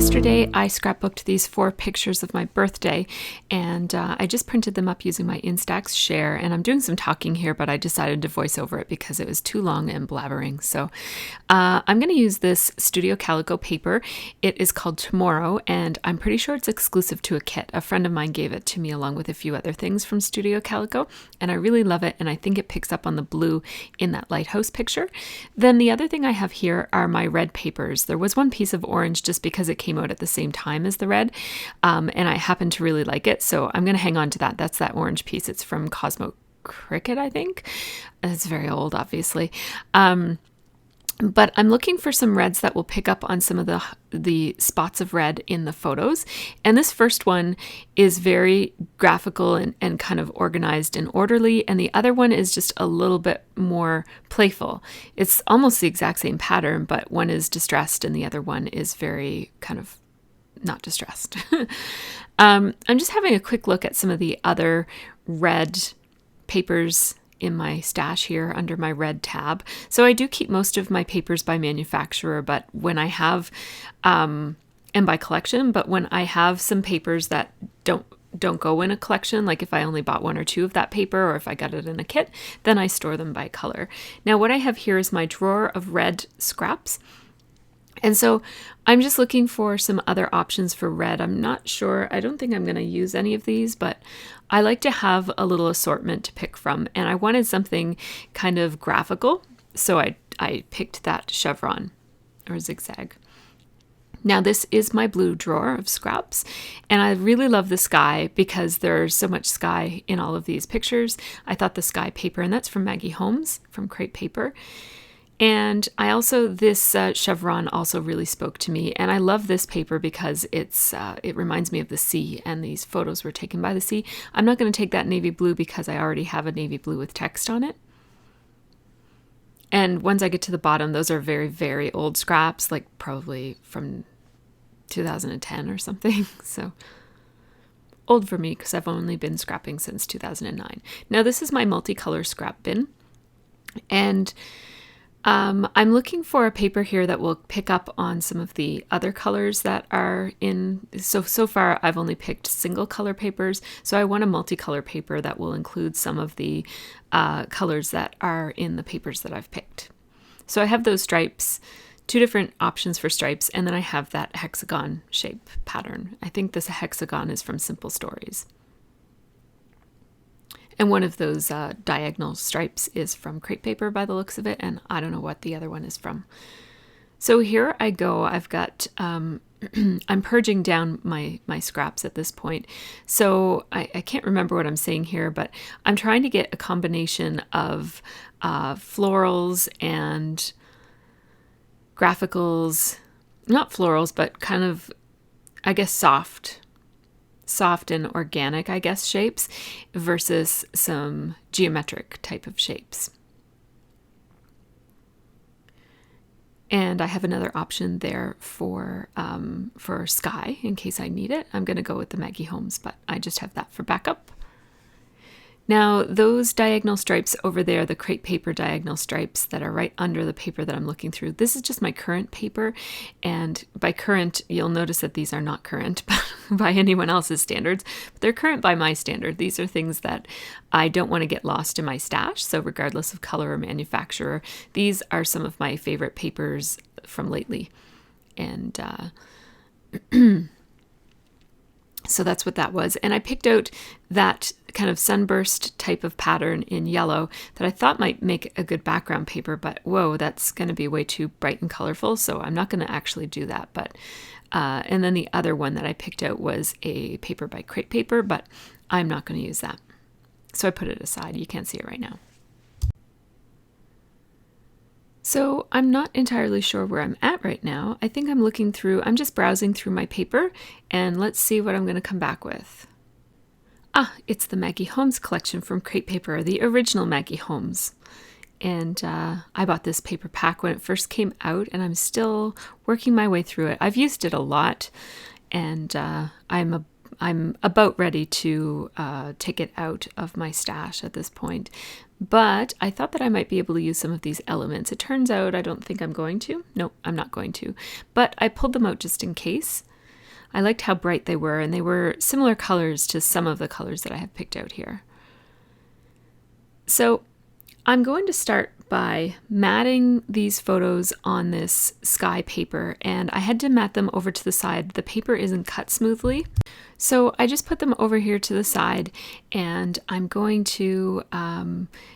Yesterday, I scrapbooked these 4 pictures of my birthday, and I just printed them up using my Instax share, and I'm doing some talking here, but I decided to voice over it because it was too long and blabbering. So I'm going to use this Studio Calico paper. It is called Tomorrow, and I'm pretty sure it's exclusive to a kit. A friend of mine gave it to me along with a few other things from Studio Calico, and I really love it, and I think it picks up on the blue in that lighthouse picture. Then the other thing I have here are my red papers. There was one piece of orange just because it came out at the same time as the red, and I happen to really like it, so I'm going to hang on to that. That's that orange piece. It's from Cosmo Cricket, I think. It's very old, obviously. But I'm looking for some reds that will pick up on some of the spots of red in the photos. And this first one is very graphical and kind of organized and orderly. And the other one is just a little bit more playful. It's almost the exact same pattern, but one is distressed and the other one is very kind of not distressed. I'm just having a quick look at some of the other red papers in my stash here under my red tab. So I do keep most of my papers by manufacturer, but when I have, and by collection, but when I have some papers that don't go in a collection, like if I only bought 1 or 2 of that paper, or if I got it in a kit, then I store them by color. Now what I have here is my drawer of red scraps. And so I'm just looking for some other options for red. I'm not sure. I don't think I'm going to use any of these, but I like to have a little assortment to pick from. And I wanted something kind of graphical. So I picked that chevron or zigzag. Now this is my blue drawer of scraps, and I really love the sky because there's so much sky in all of these pictures. I thought the sky paper, and that's from Maggie Holmes from Crepe Paper. And I also, this chevron also really spoke to me. And I love this paper because it reminds me of the sea, and these photos were taken by the sea. I'm not going to take that navy blue because I already have a navy blue with text on it. And once I get to the bottom, those are very, very old scraps, like probably from 2010 or something. So old for me because I've only been scrapping since 2009. Now this is my multicolor scrap bin. And I'm looking for a paper here that will pick up on some of the other colors that are in. So far I've only picked single color papers. So I want a multicolor paper that will include some of the colors that are in the papers that I've picked. So I have those stripes, 2 different options for stripes, and then I have that hexagon shape pattern. I think this hexagon is from Simple Stories. And one of those diagonal stripes is from Crepe Paper by the looks of it, and I don't know what the other one is from. So here I go. I've got, I'm purging down my scraps at this point. So I can't remember what I'm saying here, but I'm trying to get a combination of florals and graphicals, not florals, but kind of, I guess, soft and organic, I guess, shapes versus some geometric type of shapes. And I have another option there for sky in case I need it. I'm going to go with the Maggie Holmes, but I just have that for backup. Now those diagonal stripes over there, the Crepe Paper diagonal stripes that are right under the paper that I'm looking through, this is just my current paper. And by current, you'll notice that these are not current by anyone else's standards, but they're current by my standard. These are things that I don't want to get lost in my stash. So regardless of color or manufacturer, these are some of my favorite papers from lately. And so that's what that was. And I picked out that kind of sunburst type of pattern in yellow that I thought might make a good background paper, but whoa, that's going to be way too bright and colorful. So I'm not going to actually do that. But and then the other one that I picked out was a paper by Crepe Paper, but I'm not going to use that. So I put it aside. You can't see it right now. So I'm not entirely sure where I'm at right now. I think I'm just browsing through my paper, and let's see what I'm going to come back with. It's the Maggie Holmes collection from Crepe Paper, the original Maggie Holmes. And I bought this paper pack when it first came out, and I'm still working my way through it. I've used it a lot, and I'm about ready to take it out of my stash at this point. But I thought that I might be able to use some of these elements. It turns out I don't think I'm going to. No, I'm not going to. But I pulled them out just in case. I liked how bright they were, and they were similar colors to some of the colors that I have picked out here. So I'm going to start by matting these photos on this sky paper, and I had to mat them over to the side. The paper isn't cut smoothly, so I just put them over here to the side, and I'm going to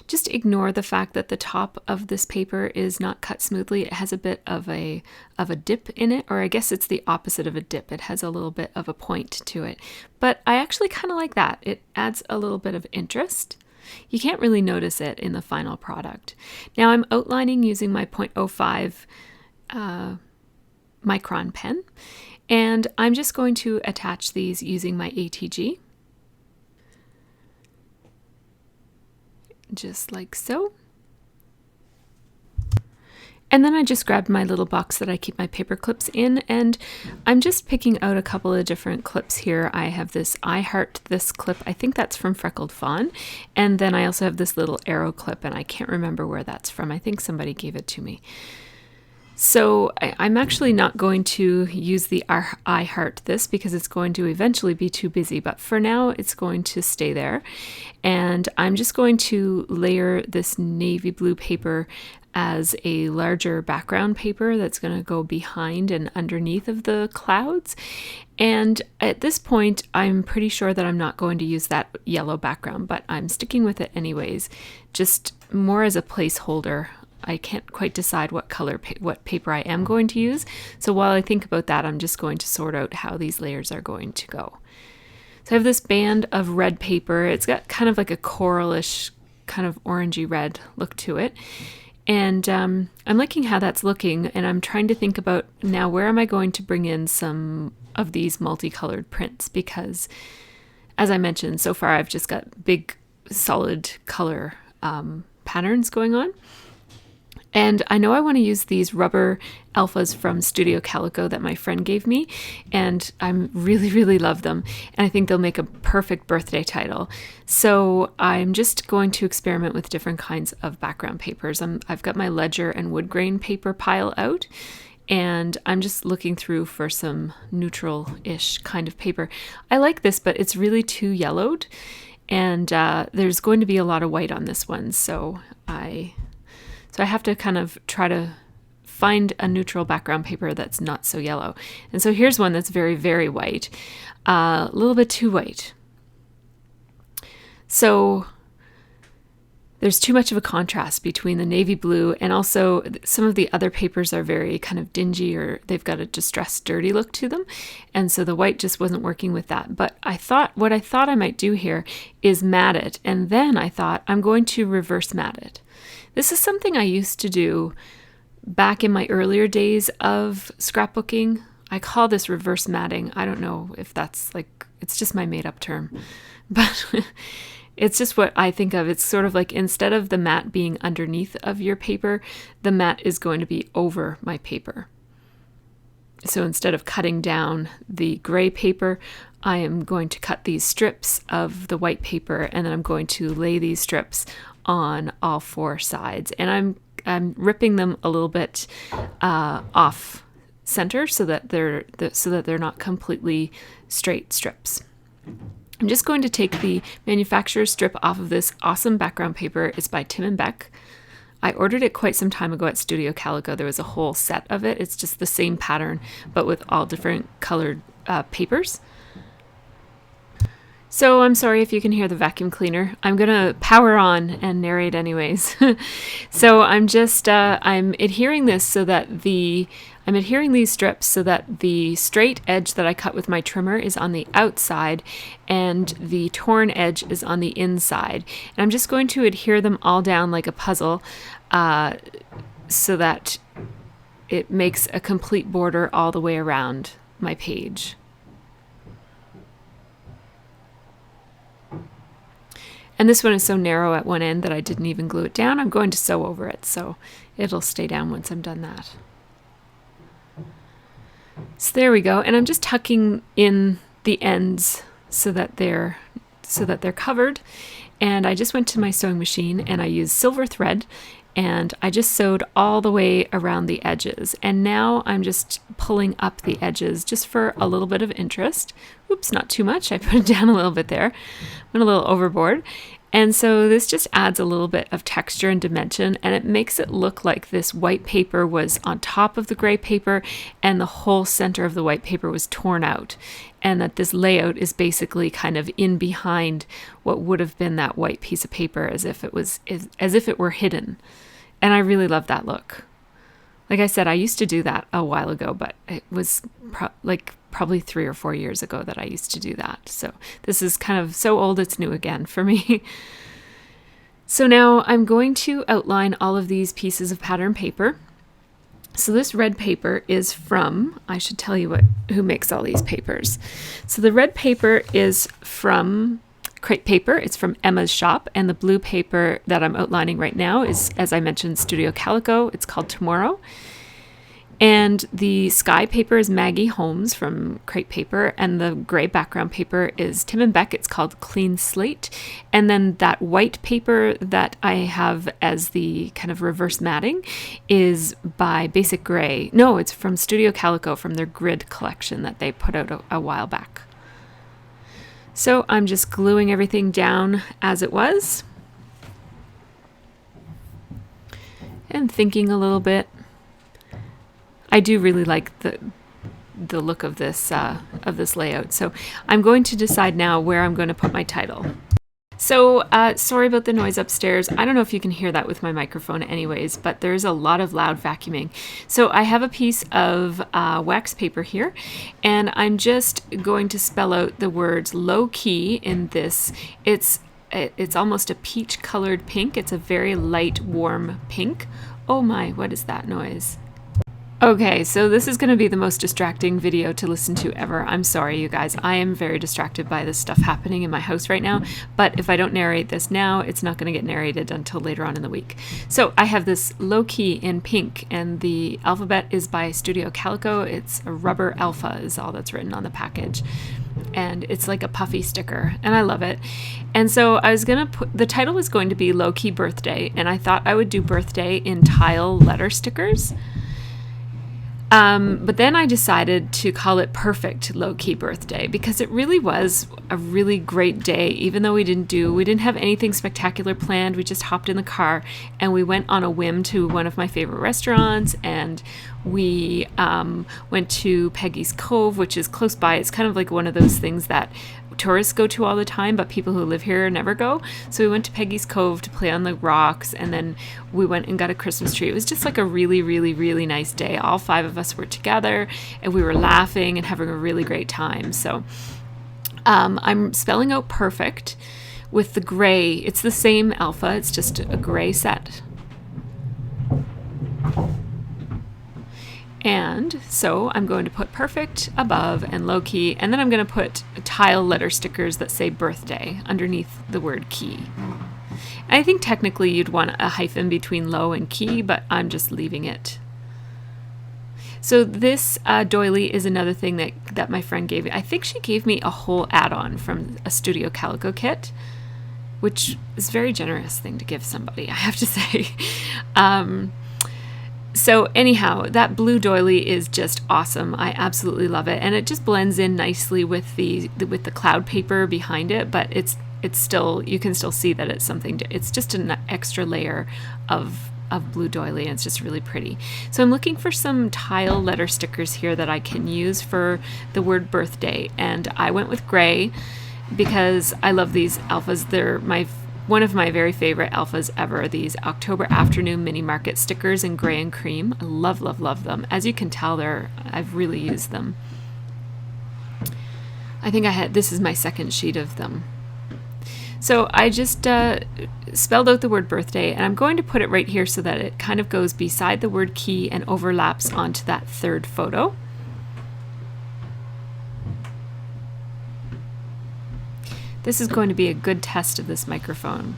just ignore the fact that the top of this paper is not cut smoothly. It has a bit of a dip in it, or I guess it's the opposite of a dip. It has a little bit of a point to it, but I actually kind of like that. It adds a little bit of interest. You can't really notice it in the final product. Now I'm outlining using my 0.05 micron pen, and I'm just going to attach these using my ATG. Just like so. And then I just grabbed my little box that I keep my paper clips in, and I'm just picking out a couple of different clips here. I have this I Heart This clip. I think that's from Freckled Fawn. And then I also have this little arrow clip, and I can't remember where that's from. I think somebody gave it to me. So I'm actually not going to use the I Heart This because it's going to eventually be too busy, but for now it's going to stay there. And I'm just going to layer this navy blue paper as a larger background paper that's going to go behind and underneath of the clouds. And at this point, I'm pretty sure that I'm not going to use that yellow background, but I'm sticking with it anyways, just more as a placeholder. I can't quite decide what color, what paper I am going to use. So while I think about that, I'm just going to sort out how these layers are going to go. So I have this band of red paper. It's got kind of like a coralish, kind of orangey red look to it. And I'm liking how that's looking, and I'm trying to think about now where am I going to bring in some of these multicolored prints, because as I mentioned, so far I've just got big solid color patterns going on. And I know I want to use these rubber alphas from Studio Calico that my friend gave me, and I really love them, and I think they'll make a perfect birthday title. So I'm just going to experiment with different kinds of background papers. I've got my ledger and wood grain paper pile out, and I'm just looking through for some neutral-ish kind of paper. I like this, but it's really too yellowed, and there's going to be a lot of white on this one, so I have to kind of try to find a neutral background paper that's not so yellow. And so here's one that's very white, a little bit too white. So there's too much of a contrast between the navy blue, and also some of the other papers are very kind of dingy, or they've got a distressed, dirty look to them. And so the white just wasn't working with that. But what I thought I might do here is mat it. And then I thought I'm going to reverse mat it. This is something I used to do back in my earlier days of scrapbooking. I call this reverse matting. I don't know if that's it's just my made up term, but it's just what I think of. It's sort of like instead of the mat being underneath of your paper, the mat is going to be over my paper. So instead of cutting down the gray paper, I am going to cut these strips of the white paper, and then I'm going to lay these strips on all four sides, and I'm ripping them a little bit off center so that they're not completely straight strips. I'm just going to take the manufacturer's strip off of this awesome background paper. It's by Tim and Beck. I ordered it quite some time ago at Studio Calico. There was a whole set of it. It's just the same pattern, but with all different colored papers. So I'm sorry if you can hear the vacuum cleaner. I'm going to power on and narrate anyways. So I'm just, I'm adhering these strips so that the straight edge that I cut with my trimmer is on the outside and the torn edge is on the inside. And I'm just going to adhere them all down like a puzzle so that it makes a complete border all the way around my page. And this one is so narrow at one end that I didn't even glue it down. I'm going to sew over it, so it'll stay down once I'm done that. So there we go. And I'm just tucking in the ends so that they're covered. And I just went to my sewing machine and I used silver thread, and I just sewed all the way around the edges. And now I'm just pulling up the edges just for a little bit of interest. Oops, not too much. I put it down a little bit there. Went a little overboard. And so this just adds a little bit of texture and dimension, and it makes it look like this white paper was on top of the gray paper and the whole center of the white paper was torn out, and that this layout is basically kind of in behind what would have been that white piece of paper, as if it were hidden. And I really love that look. Like I said, I used to do that a while ago, but it was probably 3 or 4 years ago that I used to do that. So this is kind of so old it's new again for me. So now I'm going to outline all of these pieces of pattern paper. So this red paper is from, I should tell you who makes all these papers. So the red paper is from Crepe Paper. It's from Emma's shop, and the blue paper that I'm outlining right now is, as I mentioned, Studio Calico. It's called Tomorrow. And the sky paper is Maggie Holmes from Crepe Paper, and the gray background paper is Tim and Beck. It's called Clean Slate. And then that white paper that I have as the kind of reverse matting is by Basic Gray. No, it's from Studio Calico, from their grid collection that they put out a while back. So I'm just gluing everything down as it was and thinking a little bit. I do really like the look of this layout. So I'm going to decide now where I'm going to put my title. So sorry about the noise upstairs. I don't know if you can hear that with my microphone anyways, but there's a lot of loud vacuuming. So I have a piece of wax paper here, and I'm just going to spell out the words low key in this. It's almost a peach colored pink. It's a very light, warm pink. Oh my, what is that noise? Okay, so this is going to be the most distracting video to listen to ever. I'm sorry, you guys. I am very distracted by this stuff happening in my house right now, but if I don't narrate this now, it's not going to get narrated until later on in the week. So I have this low key in pink, and the alphabet is by Studio Calico. It's a rubber alpha is all that's written on the package. And it's like a puffy sticker, and I love it. And so I was going to the title was going to be Low Key Birthday, and I thought I would do birthday in tile letter stickers. But then I decided to call it Perfect Low-Key Birthday, because it really was a really great day. Even though we didn't have anything spectacular planned. We just hopped in the car and we went on a whim to one of my favorite restaurants, and we went to Peggy's Cove, which is close by. It's kind of like one of those things that tourists go to all the time, but people who live here never go. So we went to Peggy's Cove to play on the rocks, and then we went and got a Christmas tree. It was just like a really, really, really nice day. All 5 of us were together, and we were laughing and having a really great time. So I'm spelling out perfect with the gray. It's the same alpha, it's just a gray set. And so I'm going to put perfect above and low key, and then I'm going to put tile letter stickers that say birthday underneath the word key. I think technically you'd want a hyphen between low and key, but I'm just leaving it. So this doily is another thing that my friend gave me. I think she gave me a whole add-on from a Studio Calico kit, which is a very generous thing to give somebody, I have to say. So anyhow, that blue doily is just awesome. I absolutely love it, and it just blends in nicely with the cloud paper behind it. But it's still, you can still see that it's something. It's just an extra layer of blue doily, and it's just really pretty. So I'm looking for some tile letter stickers here that I can use for the word birthday, and I went with gray because I love these alphas. They're one of my very favorite alphas ever, these October Afternoon Mini Market stickers in gray and cream. I love, love, love them. As you can tell, I've really used them. I think this is my second sheet of them. So I just spelled out the word birthday, and I'm going to put it right here so that it kind of goes beside the word key and overlaps onto that third photo. This is going to be a good test of this microphone.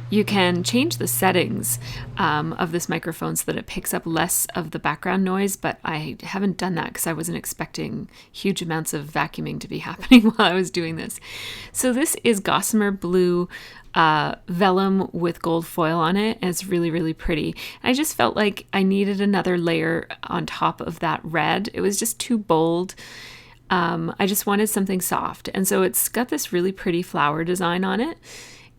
You can change the settings of this microphone so that it picks up less of the background noise, but I haven't done that because I wasn't expecting huge amounts of vacuuming to be happening while I was doing this. So this is Gossamer Blue vellum with gold foil on it, and it's really, really pretty. I just felt like I needed another layer on top of that red. It was just too bold. I just wanted something soft. And so it's got this really pretty flower design on it,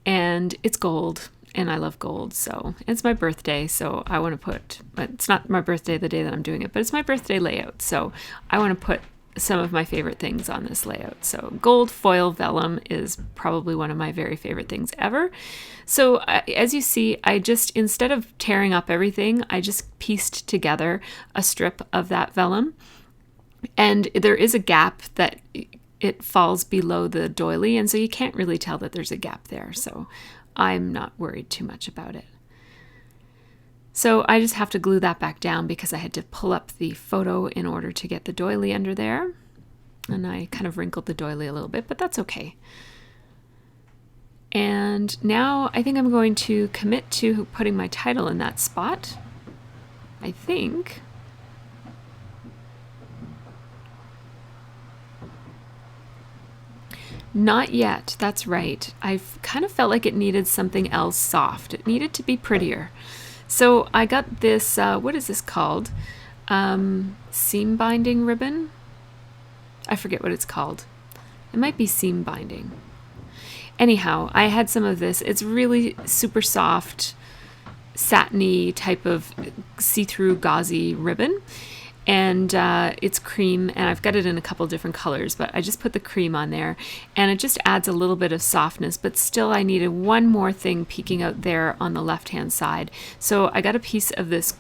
and it's gold, and I love gold. So it's my birthday, so I want to put, it's not my birthday the day that I'm doing it, but it's my birthday layout. So I want to put some of my favorite things on this layout. So gold foil vellum is probably one of my very favorite things ever. So as you see, I just, instead of tearing up everything, I just pieced together a strip of that vellum. And there is a gap that it falls below the doily, and so you can't really tell that there's a gap there. So I'm not worried too much about it. So I just have to glue that back down because I had to pull up the photo in order to get the doily under there. And I kind of wrinkled the doily a little bit, but that's okay. And now I think I'm going to commit to putting my title in that spot. I think. Not yet, that's right. I kind of felt like it needed something else soft. It needed to be prettier. So I got this, what is this called? Seam binding ribbon? I forget what it's called. It might be seam binding. Anyhow, I had some of this. It's really super soft, satiny type of see-through gauzy ribbon. And it's cream, and I've got it in a couple different colors, but I just put the cream on there, and it just adds a little bit of softness, but still I needed one more thing peeking out there on the left-hand side. So I got a piece of this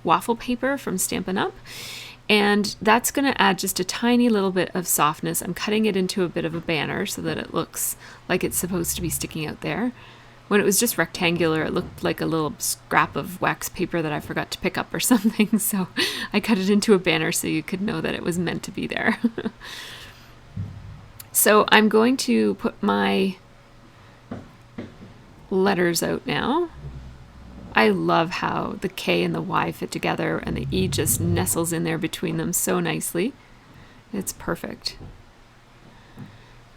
waffle paper from Stampin' Up, and that's going to add just a tiny little bit of softness. I'm cutting it into a bit of a banner so that it looks like it's supposed to be sticking out there. When it was just rectangular, it looked like a little scrap of wax paper that I forgot to pick up or something. So I cut it into a banner so you could know that it was meant to be there. So I'm going to put my letters out now. I love how the K and the Y fit together and the E just nestles in there between them so nicely. It's perfect.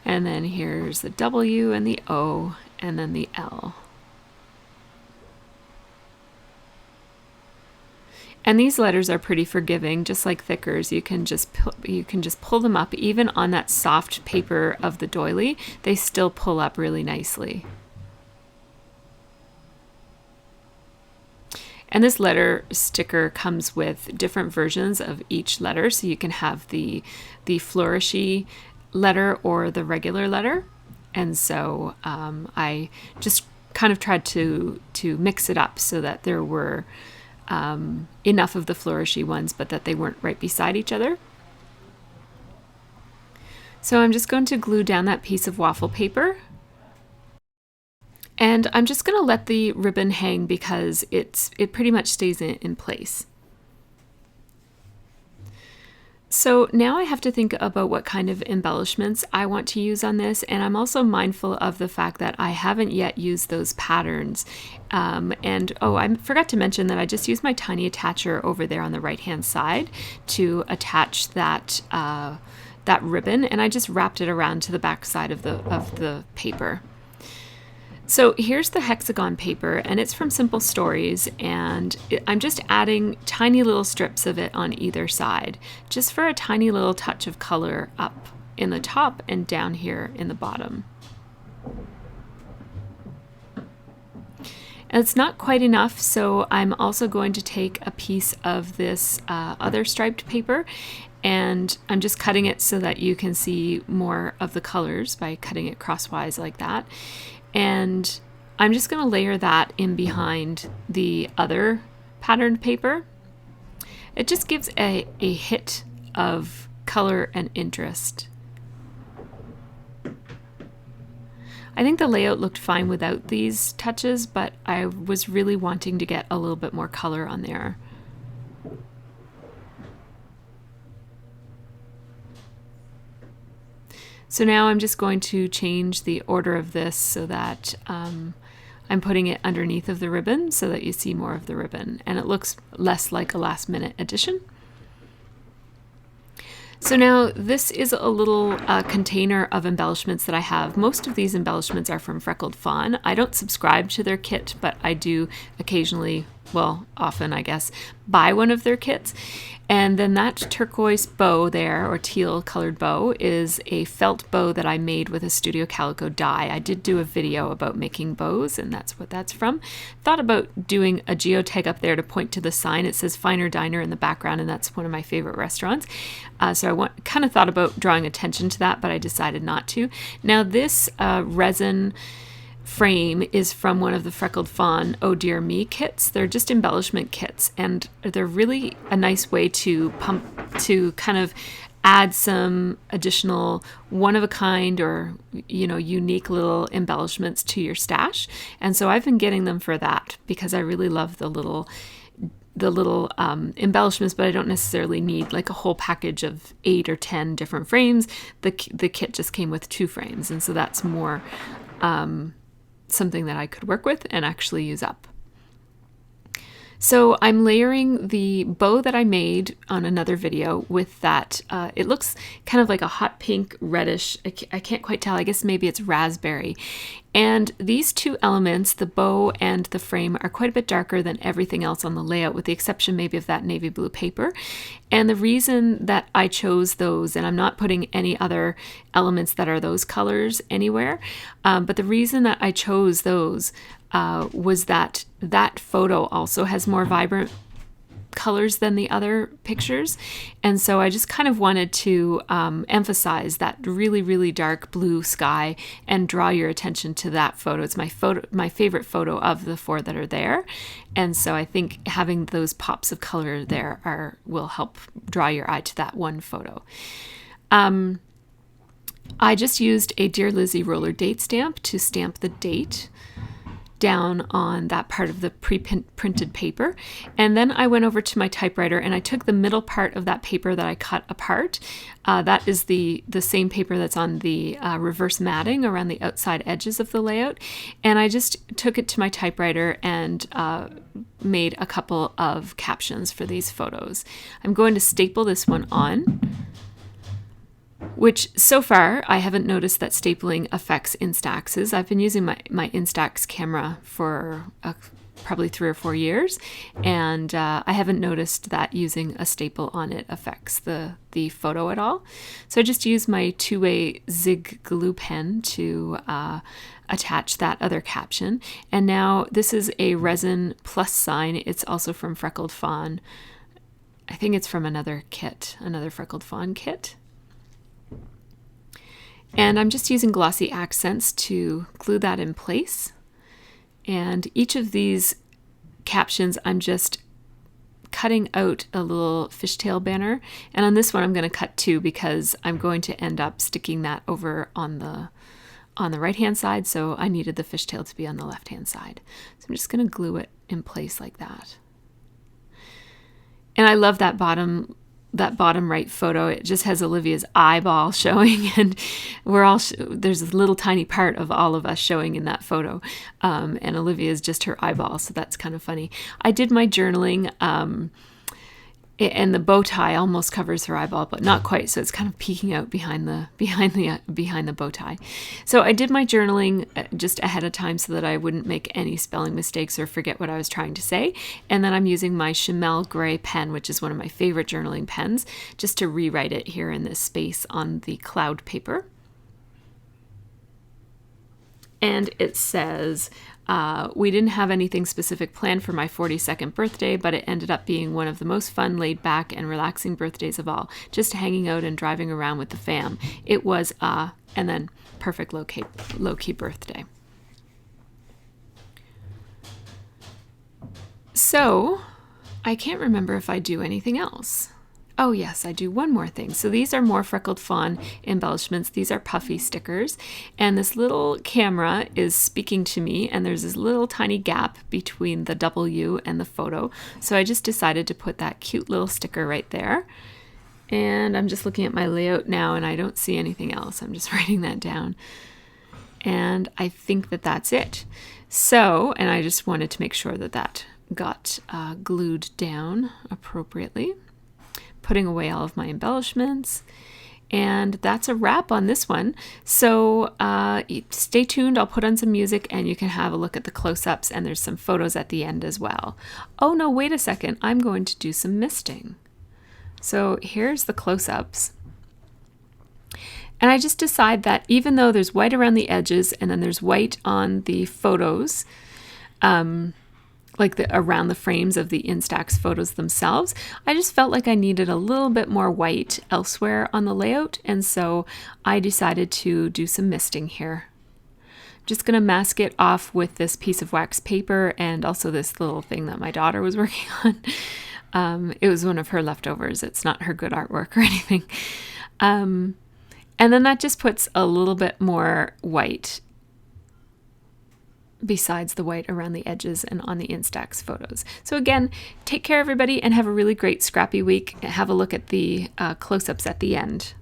And then here's the W and the O and then the L. And these letters are pretty forgiving, just like thickers. You can just pull them up, even on that soft paper of the doily. They still pull up really nicely. And this letter sticker comes with different versions of each letter, so you can have the flourishy letter or the regular letter. And so I just kind of tried to mix it up so that there were enough of the flourishy ones, but that they weren't right beside each other. So I'm just going to glue down that piece of waffle paper. And I'm just going to let the ribbon hang because it pretty much stays in place. So now I have to think about what kind of embellishments I want to use on this, and I'm also mindful of the fact that I haven't yet used those patterns. I forgot to mention that I just used my tiny attacher over there on the right-hand side to attach that ribbon, and I just wrapped it around to the back side of the paper. So here's the hexagon paper, and it's from Simple Stories, and I'm just adding tiny little strips of it on either side, just for a tiny little touch of color up in the top and down here in the bottom. And it's not quite enough, so I'm also going to take a piece of this other striped paper, and I'm just cutting it so that you can see more of the colors by cutting it crosswise like that. And I'm just going to layer that in behind the other patterned paper. It just gives a hit of color and interest. I think the layout looked fine without these touches, but I was really wanting to get a little bit more color on there. So now I'm just going to change the order of this so that I'm putting it underneath of the ribbon so that you see more of the ribbon, and it looks less like a last minute addition. So now this is a little container of embellishments that I have. Most of these embellishments are from Freckled Fawn. I don't subscribe to their kit, but I do occasionally, well, often I guess, buy one of their kits. And then that turquoise bow there, or teal colored bow, is a felt bow that I made with a Studio Calico die. I did do a video about making bows, and that's what that's from. Thought about doing a geotag up there to point to the sign. It says Finer Diner in the background, and that's one of my favorite restaurants. So I kind of thought about drawing attention to that, but I decided not to. Now this resin frame is from one of the Freckled Fawn Oh Dear Me kits. They're just embellishment kits, and they're really a nice way to kind of add some additional one-of-a-kind or unique little embellishments to your stash. And so I've been getting them for that because I really love the little embellishments, but I don't necessarily need like a whole package of 8 or 10 different frames. The kit just came with 2 frames, and so that's more something that I could work with and actually use up. So I'm layering the bow that I made on another video with that. It looks kind of like a hot pink reddish. I can't quite tell. I guess maybe it's raspberry. And these 2 elements, the bow and the frame, are quite a bit darker than everything else on the layout, with the exception maybe of that navy blue paper. And the reason that I chose those, and I'm not putting any other elements that are those colors anywhere, but the reason that I chose those was that photo also has more vibrant colors than the other pictures. And so I just kind of wanted to emphasize that really, really dark blue sky and draw your attention to that photo. It's my favorite photo of the 4 that are there. And so I think having those pops of color there will help draw your eye to that one photo. I just used a Dear Lizzie roller date stamp to stamp the date down on that part of the pre-printed paper. And then I went over to my typewriter and I took the middle part of that paper that I cut apart. That is the same paper that's on the reverse matting around the outside edges of the layout. And I just took it to my typewriter and made a couple of captions for these photos. I'm going to staple this one on, which so far I haven't noticed that stapling affects Instaxes. I've been using my Instax camera for probably 3 or 4 years, and I haven't noticed that using a staple on it affects the photo at all. So I just used my 2-way zig glue pen to attach that other caption. And now this is a resin plus sign. It's also from Freckled Fawn. I think it's from another Freckled Fawn kit. And I'm just using glossy accents to glue that in place. And each of these captions, I'm just cutting out a little fishtail banner. And on this one, I'm going to cut 2 because I'm going to end up sticking that over on the right-hand side. So I needed the fishtail to be on the left-hand side. So I'm just going to glue it in place like that. And I love that bottom right photo. It just has Olivia's eyeball showing, and there's a little tiny part of all of us showing in that photo, and Olivia is just her eyeball, so that's kind of funny. I did my journaling, and the bow tie almost covers her eyeball, but not quite, so it's kind of peeking out behind the bow tie. So I did my journaling just ahead of time so that I wouldn't make any spelling mistakes or forget what I was trying to say. And then I'm using my Chamel gray pen, which is one of my favorite journaling pens, just to rewrite it here in this space on the cloud paper. And it says, we didn't have anything specific planned for my 42nd birthday, but it ended up being one of the most fun, laid back, and relaxing birthdays of all. Just hanging out and driving around with the fam. It was and then perfect low-key birthday. So I can't remember if I do anything else. Oh yes, I do one more thing. So these are more Freckled Fawn embellishments. These are puffy stickers. And this little camera is speaking to me, and there's this little tiny gap between the W and the photo. So I just decided to put that cute little sticker right there. And I'm just looking at my layout now, and I don't see anything else. I'm just writing that down. And I think that that's it. So, and I just wanted to make sure that that got glued down appropriately. putting away all of my embellishments. And that's a wrap on this one. So stay tuned. I'll put on some music and you can have a look at the close-ups, and there's some photos at the end as well. Oh no, wait a second. I'm going to do some misting. So here's the close-ups. And I just decide that even though there's white around the edges and then there's white on the photos, like around the frames of the Instax photos themselves, I just felt like I needed a little bit more white elsewhere on the layout, and so I decided to do some misting here. Just gonna mask it off with this piece of wax paper and also this little thing that my daughter was working on. It was one of her leftovers. It's not her good artwork or anything. And then that just puts a little bit more white besides the white around the edges and on the Instax photos. So again, take care everybody and have a really great scrappy week. Have a look at the close-ups at the end.